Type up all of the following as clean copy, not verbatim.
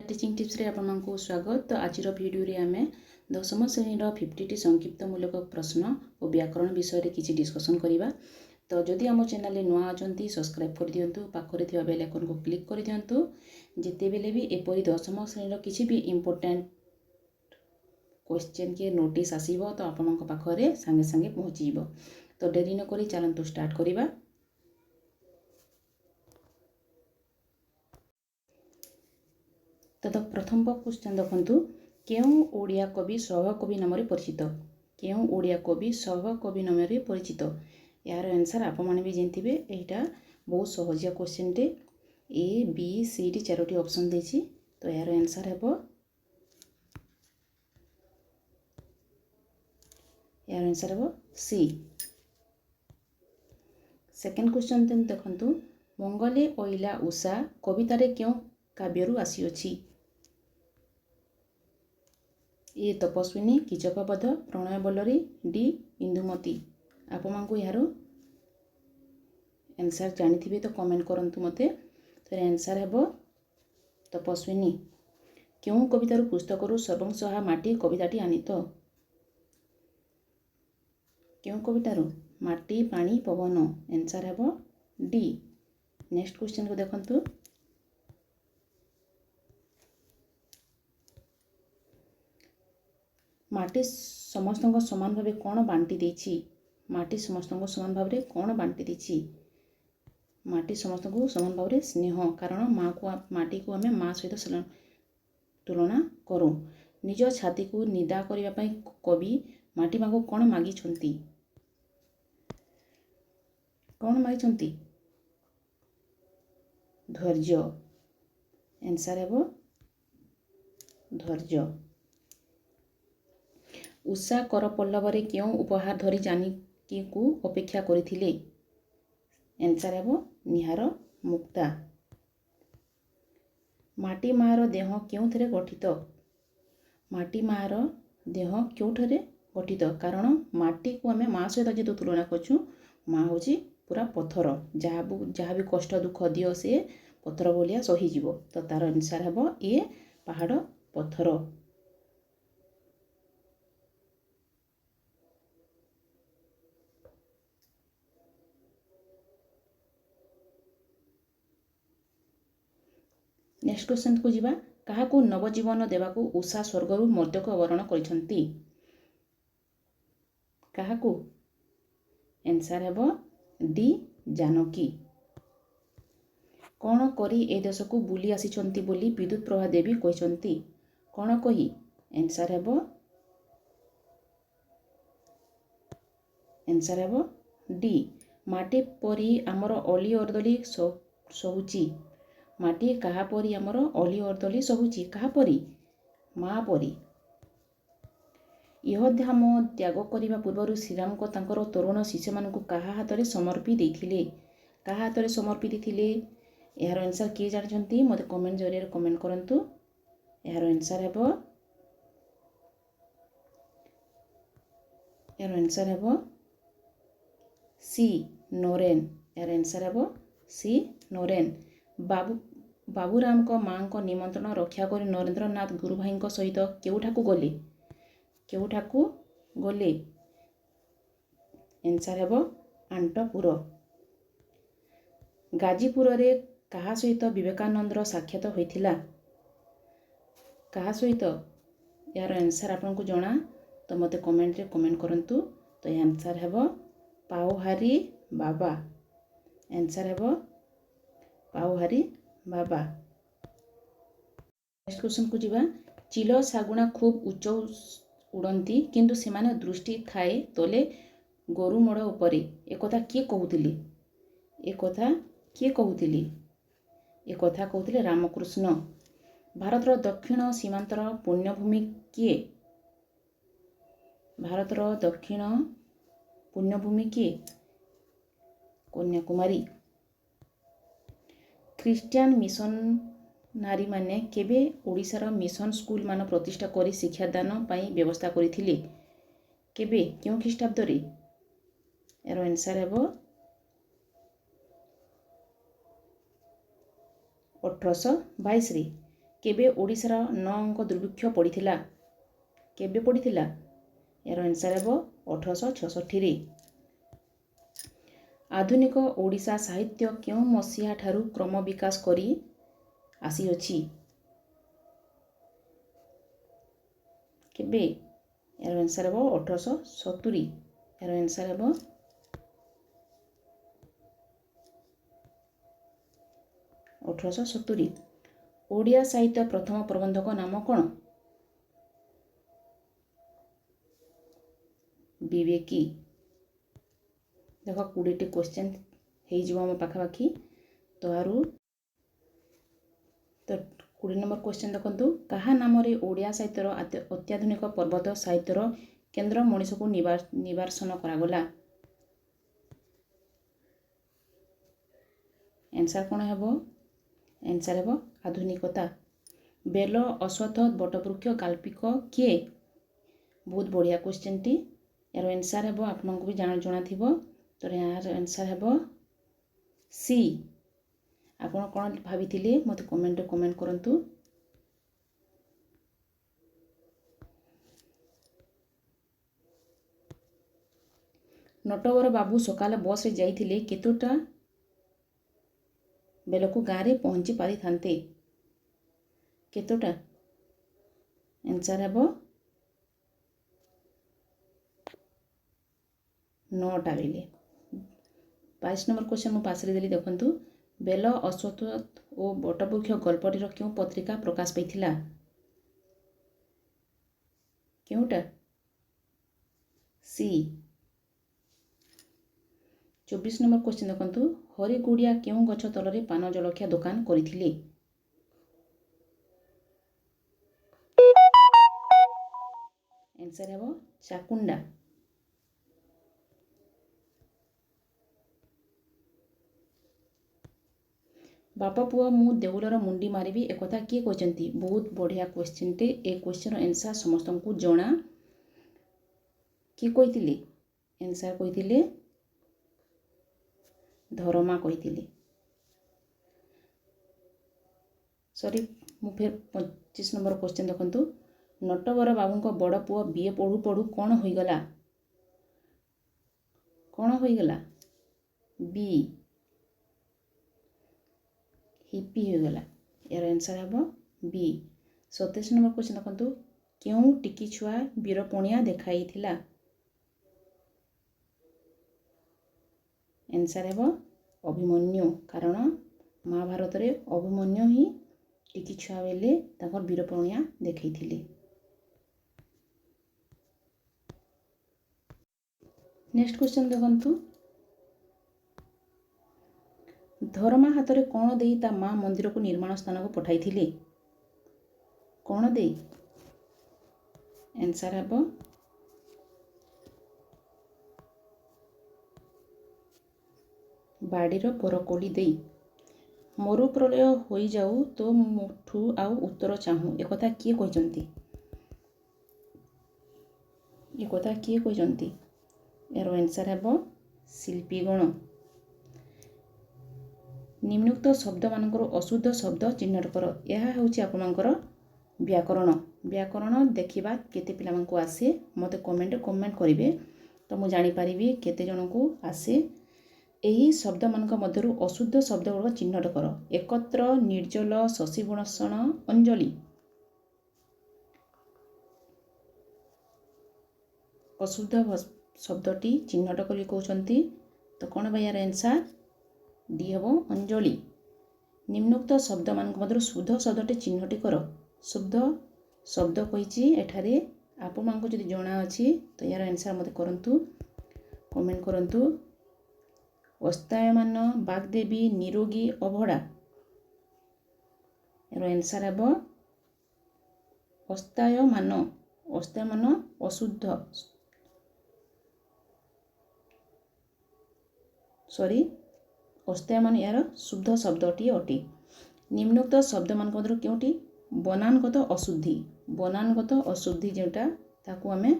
Teaching tips रे आपको स्वागत। तो आज भिडियो रे आमे दशम श्रेणी 50टी संक्षिप्तमूलक प्रश्न और व्याकरण विषय रे किछि डिस्कशन करिबा। तो जदि आम चैनल नुआ अछंती सब्सक्राइब कर दियंतु, पाखरे थिबा बेल आइकन को क्लिक कर दियंतु। जेते बेले भी एपरि दशम श्रेणी किछि भी इंपोर्टेंट क्वेश्चन के नोटिस आसीबो तो आपनक पाखरे संगे संगे पहुंचीबो। तो देरी न करी चलंतु स्टार्ट करिबा। तो प्रथम क्वेश्चन देखंतु, केउ ओडिया कवि सहकवि नाम परिचित? केउ ओडिया कवि सहकवि नाम परिचित? यार आंसर आप माने भी जानथिबे। एटा बहुत सहजिया क्वेश्चन टे। ए बी सी डी चारोटी ऑप्शन देछि। तो यार आंसर हेबो, यार आंसर हेबो सी। सेकंड क्वेश्चन देन देखंतु, मंगले ओइला उषा कवितारे केउ काव्यरु आसी अछि? ए तपस्विनी, कीचकबध, प्रणय बल्लरी, डी इंदुमती। आप मानकु यार आंसर जानिथिबे तो कमेंट करंतु मते। तो आंसर हेबो तपस्विनी। केउ कवितारु पुस्तकरु सर्वंसहा माटी कविताटी आनित? केउ कवितारु? माटी पानी पवन। आंसर हेबो डी। नेक्स्ट क्वेश्चन को देखंतु, माटी समस्त समान भाव कौन बांटी देछि? माटी समस्त समान भाव में कौन बांटी देछि? माटी समस्त समान भाव में स्नेह, कारण माँ को माटी को आम माँ सहित तुलना करूँ। निज छाती को निदा करने कवि माटी माँ को कौन मागी? कौन मागी? धैर्य। आंसर हेबो धैर्य। उषा कर पल्लवरे क्यों उपहार धरी जानकी को अपेक्षा करथिले? आंसर हेबो निहार मुक्ता। माटी मार देह क्योंथरे गठित? माटी मार देह क्योंठरे गठित? कारण माटी को आम माँ सहित जो तुलना करछु, माँ हूँ पूरा पत्थर, जहाँ भी कष्ट दुख दियो से पत्थर भलिया सहीजिव। तो तार आंसर हेबो ए पहाड़ पत्थर। नेक्स्ट क्वेश्चन को जीवा, काहाकू नवजीवन देवाकू उषा स्वर्गरु मर्त्यक अवतरण करिसंती? काहाकू? आंसर हेबो डी जानकी। कौन करी ए देश को बुली आसीचंती बोली विद्युत प्रभा देवी कहिसंती? कौन कही? आंसर हेबो डी। माटी परी आमर अली अर्दली सहुची। माटी कहा परी आमर अली अर्दली सहुची? कहा परी? माँ परी। इहधाम त्याग करने पूर्व श्रीराम को तांकर तरुण शिष्य मानक कहा हाथ में समर्पी देथिले? कहा हाथ में समर्पी देथिले? यार आंसर किए जानछंती मते कमेंट जरिए कमेंट करंतु। यार आंसर हेबो सी नरेन। यार आंसर हेबो सी नरेन। बाबूराम को माँ को निमंत्रण रक्षा कर नरेंद्र नाथ गुरु भाई सहित केउठाकू गले? केउठाकू गले? आंसर हेबो आंटपुर। गाजीपुर रे कहा सहित विवेकानंदर साक्षात होइथिला? कहा सहित? यार आंसर आपनको जଣା तो मते कमेंट रे कमेंट करंतु। तो आंसर हेबो पाओहारी बाबा। आंसर हेबो पाओहारी बाबा। नेक्स्ट क्वेश्चन को जीवा, चिल सागुणा खूब उच्च उड़ंती किंतु सेमाने दृष्टि थाए तले गोरु मड़ उपरे। एकथा किए कहूतिले? एकथा किए कहूतिले? एक कथा कहते रामकृष्ण। भारतर दक्षिण सीमांतर पुण्यभूमि किए? भारतर दक्षिण पुण्यभूमि किए? कन्याकुमारी। ख्रीस्टियान मिशन नारी माने केबे ओडिशार मिशन स्कूल मान प्रतिष्ठा करी शिक्षादान पाई व्यवस्था करिथिले? केबे क्यों ख्रीष्टाब्द रे? यार आंसर हेबो 1822 रे। କେବେ ଓଡ଼ିଶାର 9 ଅଙ୍କ ଦୁର୍ଭିକ୍ଷ ପଡ଼ିଥିଲା? କେବେ ପଡ଼ିଥିଲା? ଏହାର ଆନ୍ସର୍ ହେବ 1866ରେ। ଆଧୁନିକ ଓଡ଼ିଶା ସାହିତ୍ୟ କେଉଁ ମସିହା ଠାରୁ କ୍ରମ ବିକାଶ କରି ଆସିଅଛି? କେବେ? ଏହାର ଆନ୍ସର୍ ହେବ 1870। ଏହାର ଆନ୍ସର୍ ହେବ 1870। ଓଡ଼ିଆ ସାହିତ୍ୟ ପ୍ରଥମ ପ୍ରବନ୍ଧକ ନାମ କ'ଣ? ବିବେକୀ। ଦେଖ 20ଟି କ୍ୱେଶ୍ଚନ୍ ହେଇଯିବ ଆମ ପାଖାପାଖି। ତ 20 ନମ୍ବର କ୍ୱେଶ୍ଚନ୍ ଦେଖନ୍ତୁ, କାହା ନାମରେ ଓଡ଼ିଆ ସାହିତ୍ୟର ଅତ୍ୟାଧୁନିକ ପର୍ବତ ସାହିତ୍ୟର କେନ୍ଦ୍ର ମଣିଷକୁ ନିବାସନ କରାଗଲା? ଆନ୍ସର୍ କ'ଣ ହେବ? ଆନ୍ସର୍ ହେବ ଆଧୁନିକତା। ବେଲ ଅଶ୍ୱତ୍ଥ ବଟବୃକ୍ଷ ଗାଳ୍ପିକ କିଏ? ବହୁତ ବଢ଼ିଆ କ୍ୱେଶ୍ଚନ୍ଟି। ଏହାର ଆନ୍ସର୍ ହେବ, ଆପଣଙ୍କୁ ବି ଜଣାଥିବ, ତ ଏହାର ଆନ୍ସର୍ ହେବ ସି। ଆପଣ କ'ଣ ଭାବିଥିଲେ ମୋତେ କମେଣ୍ଟରେ କମେଣ୍ଟ କରନ୍ତୁ। ନଟବର ବାବୁ ସକାଳେ ବସ୍ରେ ଯାଇଥିଲେ କେତୋଟା ବେଳକୁ ଗାଁରେ ପହଞ୍ଚି ପାରିଥାନ୍ତେ? କେତୋଟା? ଆନ୍ସର୍ ହେବ 9ଟା ବେଳେ। 22 ନମ୍ବର କ୍ୱେଶ୍ଚନ୍ ମୁଁ ପାଶରେ ଦେଲି, ଦେଖନ୍ତୁ, ବେଲ ଅଶ୍ୱତ୍ଥ ଓ ବଟବୃକ୍ଷ ଗଳ୍ପଟିର କେଉଁ ପତ୍ରିକା ପ୍ରକାଶ ପାଇଥିଲା? କେଉଁଟା? ସି। 24 ନମ୍ବର କ୍ୱେଶ୍ଚନ୍ ଦେଖନ୍ତୁ, ହରିଗୁଡ଼ିଆ କେଉଁ ଗଛ ତଳରେ ପାନ ଜଳଖିଆ ଦୋକାନ କରିଥିଲେ? ଆନ୍ସର୍ ହେବ ଚାକୁଣ୍ଡା। ବାପ ପୁଅ ମୁଁ ଦେଉଳର ମୁଣ୍ଡି ମାରିବି ଏକଥା କିଏ କହିଛନ୍ତି? ବହୁତ ବଢ଼ିଆ କ୍ୱେଶ୍ଚନ୍ଟେ। ଏ କ୍ୱେଶ୍ଚନ୍ର ଆନ୍ସର୍ ସମସ୍ତଙ୍କୁ ଜଣା। କିଏ କହିଥିଲେ? ଆନ୍ସର୍ କହିଥିଲେ ଧରମା କହିଥିଲେ। ମୁଁ ଫେର 25 ନମ୍ବର କ୍ୱେଶ୍ଚନ୍ ଦେଖନ୍ତୁ, ନଟବର ବାବୁଙ୍କ ବଡ଼ ପୁଅ ବିଏ ପଢ଼ୁ ପଢ଼ୁ କ'ଣ ହୋଇଗଲା? କ'ଣ ହୋଇଗଲା? ବି। ହିପି ହୋଇଗଲା। ଏହାର ଆନ୍ସର୍ ହେବ ବି। 27 ନମ୍ବର କ୍ୱେଶ୍ଚନ୍ ଦେଖନ୍ତୁ, କେଉଁ ଟିକି ଛୁଆ ବୀରପଣିଆ ଦେଖାଇଥିଲା? ଆନ୍ସର୍ ହେବ ଅଭିମନ୍ୟୁ। କାରଣ ମହାଭାରତରେ ଅଭିମନ୍ୟୁ ହିଁ ଟିକି ଛୁଆ ବେଳେ ତାଙ୍କର ବୀରପଣିଆ ଦେଖାଇଥିଲେ। ନେକ୍ସଟ କ୍ୱେଶ୍ଚନ୍ ଦେଖନ୍ତୁ, ଧରମା ହାତରେ କ'ଣ ଦେଇ ତା ମା ମନ୍ଦିରକୁ ନିର୍ମାଣ ସ୍ଥାନକୁ ପଠାଇଥିଲେ? କ'ଣ ଦେଇ? ଆନ୍ସର୍ ହେବ ବାଡ଼ିର ବରକୋଳି ଦେଇ। ମରୁପ୍ରଳୟ ହୋଇଯାଉ ତୋଠୁ ଆଉ ଉତ୍ତର ଚାହୁଁ ଏକଥା କିଏ କହିଛନ୍ତି? ଏକଥା କିଏ କହିଛନ୍ତି? ଏହାର ଆନ୍ସର୍ ହେବ ଶିଳ୍ପୀଗଣ। ନିମ୍ନୋକ୍ତ ଶବ୍ଦମାନଙ୍କର ଅଶୁଦ୍ଧ ଶବ୍ଦ ଚିହ୍ନଟ କର। ଏହା ହେଉଛି ଆପଣଙ୍କର ବ୍ୟାକରଣ। ବ୍ୟାକରଣ ଦେଖିବା କେତେ ପିଲାମାନଙ୍କୁ ଆସେ ମୋତେ କମେଣ୍ଟ କରିବେ, ତ ମୁଁ ଜାଣିପାରିବି କେତେ ଜଣଙ୍କୁ ଆସେ। ଏହି ଶବ୍ଦମାନଙ୍କ ମଧ୍ୟରୁ ଅଶୁଦ୍ଧ ଶବ୍ଦଗୁଡ଼ିକ ଚିହ୍ନଟ କର। ଏକତ୍ର, ନିର୍ଜଲ, ଶଶିଭୂଷଣ, ଅଞ୍ଜଳି। ଅଶୁଦ୍ଧ ଶବ୍ଦଟି ଚିହ୍ନଟ କରି କହୁଛନ୍ତି, ତ କ'ଣ ଭାଇ ଏହାର ଆନ୍ସର୍? ଡି ହେବ ଅଞ୍ଜଳି। ନିମ୍ନୋକ୍ତ ଶବ୍ଦମାନଙ୍କ ମଧ୍ୟରୁ ଶୁଦ୍ଧ ଶବ୍ଦଟି ଚିହ୍ନଟି କର। ଶୁଦ୍ଧ ଶବ୍ଦ କହିଛି ଏଠାରେ, ଆପଣମାନଙ୍କୁ ଯଦି ଜଣା ଅଛି ତ ଏହାର ଆନ୍ସର୍ ମୋତେ କରନ୍ତୁ, କମେଣ୍ଟ କରନ୍ତୁ। ଅସ୍ତାୟମାନ, ବାଗ୍ଦେବୀ, ନିରୋଗୀ, ଅଭଡ଼ା। ଏହାର ଆନ୍ସର୍ ହେବ ଅସ୍ତାୟମାନ। ଅସ୍ତାୟମାନ ଅଶୁଦ୍ଧ, ଅସ୍ତାୟମାନ ଏହାର ଶୁଦ୍ଧ ଶବ୍ଦଟି ଅଟେ। ନିମ୍ନୋକ୍ତ ଶବ୍ଦମାନଙ୍କ ମଧ୍ୟରୁ କେଉଁଟି ବନାନଗତ ଅଶୁଦ୍ଧି? ବନାନଗତ ଅଶୁଦ୍ଧି ଯେଉଁଟା, ତାକୁ ଆମେ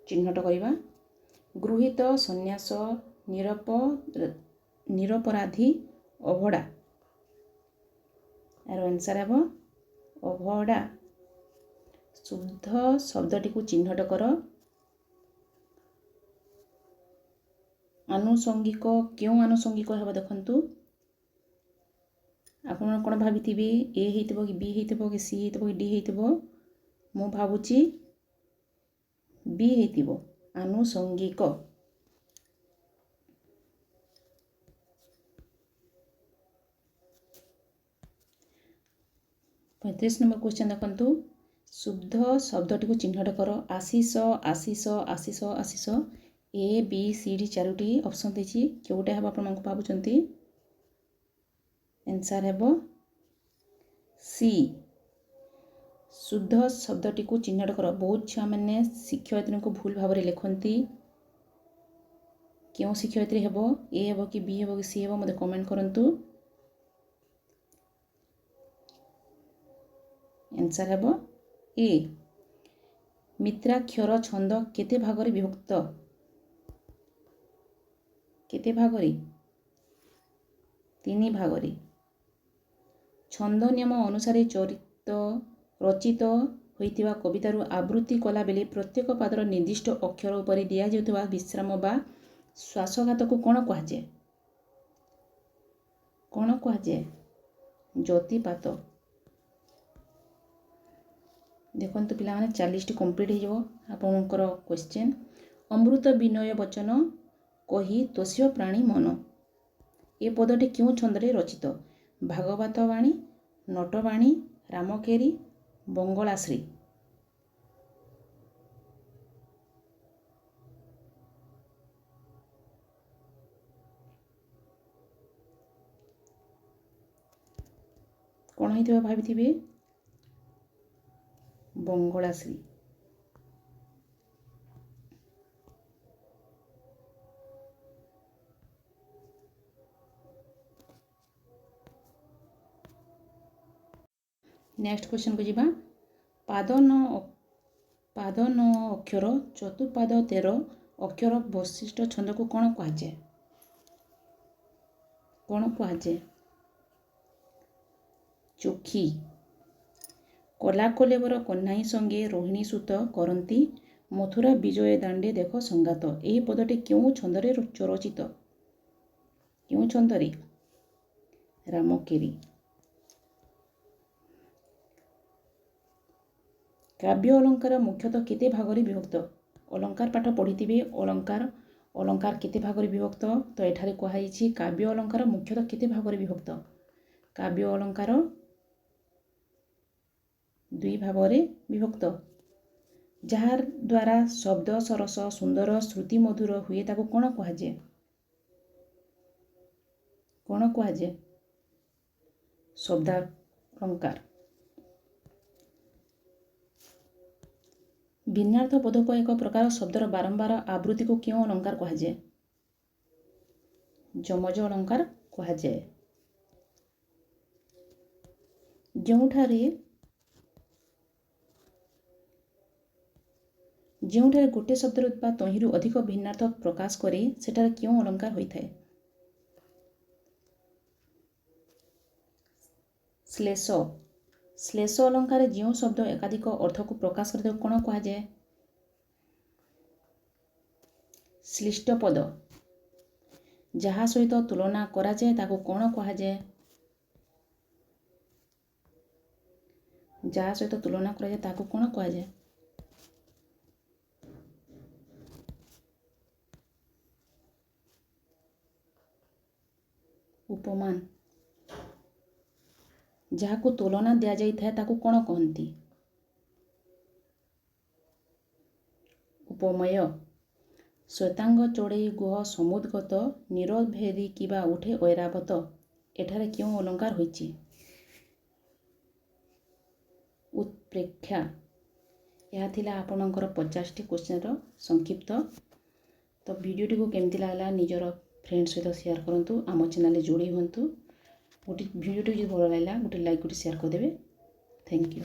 ଚିହ୍ନଟ କରିବା। ଗୃହୀତ, ସନ୍ନ୍ୟାସ, ନିରପରାଧୀ, ଅଭଡ଼ା। यार आंसर हे अभडा। शुद्ध शब्दटी को चिन्हट कर। आनुषंगिक क्यों आनुषंगिक हे देखु आपण कौन भावी ए हो कि बी हो कि सी हो कि डी हो मु भावुची बी हो आनुषंगिक। 35 नंबर क्वेश्चन देखु शुद्ध शब्दटी को चिन्हट कर। Ashish Ashish Ashish Ashish A B C D चारोटी ऑप्शन देछि केउटा हे आपण मानक भाबुचंती आंसर हे सी। शुद्ध शब्दटी को चिन्हट कर। बहुत छुआ मैंने शिक्षयित्री को भूल भाव लिखती क्यों शिक्षयित्री हेब ए हेब कि बी हेब कि सी हेब मते कमेंट करंतु। आंसर हेब ए। मित्राक्षर छंद केते भागरे विभक्त केते भागरे 3 भागरे। छंद नियम अनुसार रचित होइतिबा कवितारू आवृत्ति कला बेले प्रत्येक पादर निर्दिष्ट अक्षर उपरि दिया जाउतिबा विश्राम बा श्वासघात को कौन कहुए कौन कहुए ज्योतिपात। देखो पिला 40 कंप्लीट हो आपणकर क्वेश्चन। अमृत विनय वचन कही तोष्य प्राणी मन ए पदटी क्यों छंदरे रचित। भागवत वाणी नटवाणी रामकेरी बंगलाश्री। कौन होइथिबा भाबिथिबे बंगलाश्री। नेक्स्ट क्वेश्चन को जीवा। पाद न अक्षर चतुर्पाद 13 अक्षर वैशिष्ट छंद को कौन कहुए कौन कहुए चोखी। कला कलेवर कन्हाई संगे रोहिणी सूत करती मथुरा विजय दांडे देख संगात यही पदटी क्यों छंदरे रचित क्यों छंदरे रामकेरी। काव्य अलंकार मुख्यतः केते भागरे विभक्त। अलंकार पाठ पढ़ी अलंकार अलंकार केते भागरे विभक्त तो एठारे कहाइछि काव्य अलंकार मुख्यतः केते भागरे विभक्त। काव्य अलंकार 2 भागरे विभक्त। जार द्वारा शब्द सरस सुंदर श्रुति मधुर हुए ताको कौन कहुए कौन कहुए शब्दालंकार। भिन्नार्थ बोधक एक प्रकार शब्दर बारंबार आवृत्ति को क्यों अलंकार कहुए जमज अलंकार कहुए। जोठारे गोटे शब्दर बा तहिरु अधिक भिन्नार्थ प्रकाश करे सेठारे क्यों अलंकार होइथाए श्लेष। श्लेष अलंकार जो शब्द एकाधिक अर्थ को प्रकाश करते कौन कहुए श्लिष्ट पद। जहाँ सहित तुलना करा जाए ताको कौन कहुए जहाँ सहित तुलना करा जाए ताको कौन कहुए उपमान। जहाँ को तुलना दिया जाए ताको कौन कहती उपमय। श्वेतांग चढ़ई गुह समुद्गत निरभेदी किबा उठे ऐरावत एठारे क्यों अलंकार होइछि उत्प्रेक्षा। यह थिला आपणकर 50टी क्वेश्चन संक्षिप्त। तो वीडियो को केमती लागला निजर फ्रेंड सहित शेयर करूँ आम चैनल जोड़ी हूँ। गोटे वीडियो जो भल लगा गोटे लाइक गोटे शेयर करदे। Thank you.